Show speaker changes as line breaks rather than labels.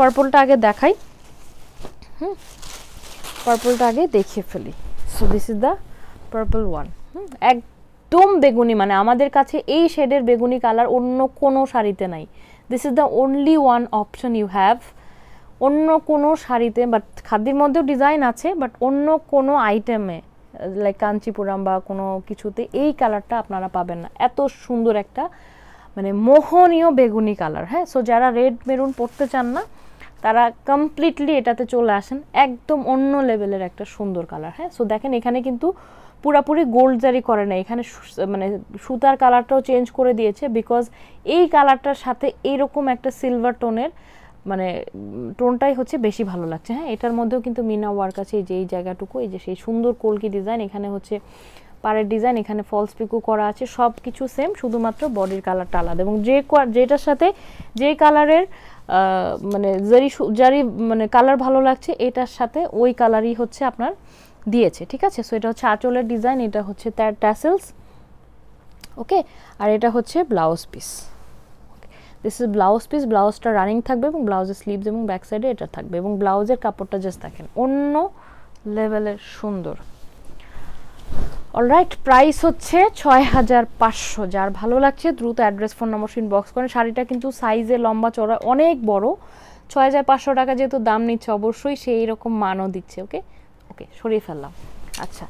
পার্পলটা আগে দেখাই, পার্পলটা আগে দেখিয়ে ফেলি। So this is the purple one. একদম বেগুনি, মানে আমাদের কাছে এই শেডের বেগুনি কালার অন্য কোনো শাড়িতে নাই। This is the only one option you have. অন্য কোনো শাড়িতে, বাট খাদির মধ্যেও ডিজাইন আছে, বাট অন্য কোনো আইটেমে লাইক কাঞ্চিপুরাম বা কোনো কিছুতে এই কালারটা আপনারা পাবেন না। এত সুন্দর একটা মানে মোহনীয় বেগুনি কালার। হ্যাঁ, সো যারা রেড মেরুন পরতে চান না তারা কমপ্লিটলি এটাতে চলে আসেন। একদম অন্য লেভেলের একটা সুন্দর কালার। হ্যাঁ, সো দেখেন এখানে কিন্তু পুরাপুরি গোল্ড জারি করে না, এখানে মানে সুতার কালারটাও চেঞ্জ করে দিয়েছে, বিকজ এই কালারটার সাথে এইরকম একটা সিলভার টোনের মানে টোনটাই হচ্ছে বেশি ভালো লাগছে। হ্যাঁ, এটার মধ্যেও কিন্তু মিনা ওয়ার্ক আছে, এই যে এই জায়গাটুকু, এই যে সেই সুন্দর কলকি ডিজাইন, এখানে হচ্ছে পাড়ের ডিজাইন, এখানে ফলস পিকো করা আছে, সব কিছু সেম, শুধুমাত্র বডির কালারটা আলাদা। এবং যেটার সাথে যে কালারের মানে জারি মানে কালার ভালো লাগছে, এটার সাথে ওই কালারই হচ্ছে আপনার দিয়েছে। ঠিক আছে, সো এটা হচ্ছে আঁচলের ডিজাইন, এটা হচ্ছে তার ট্যাসেলস। ওকে, আর এটা হচ্ছে blouse piece. This is blouse piece. ব্লাউজটা রানিং থাকবে এবং ব্লাউজের স্লিভস এবং ব্যাক সাইডে এটা থাকবে, এবং ব্লাউজের কাপড়টা জাস্ট দেখেন অন্য লেভেলের সুন্দর। অলরাইট, প্রাইস হচ্ছে 6500। যার ভালো লাগছে দ্রুত অ্যাড্রেস, ফোন নম্বর ইনবক্স করেন। শাড়িটা কিন্তু সাইজে লম্বা চড়া অনেক বড়। 6500 টাকা যেহেতু দাম নিচ্ছে, অবশ্যই সেই রকম মানও দিচ্ছে। ওকে ওকে, সরিয়ে ফেললাম। আচ্ছা।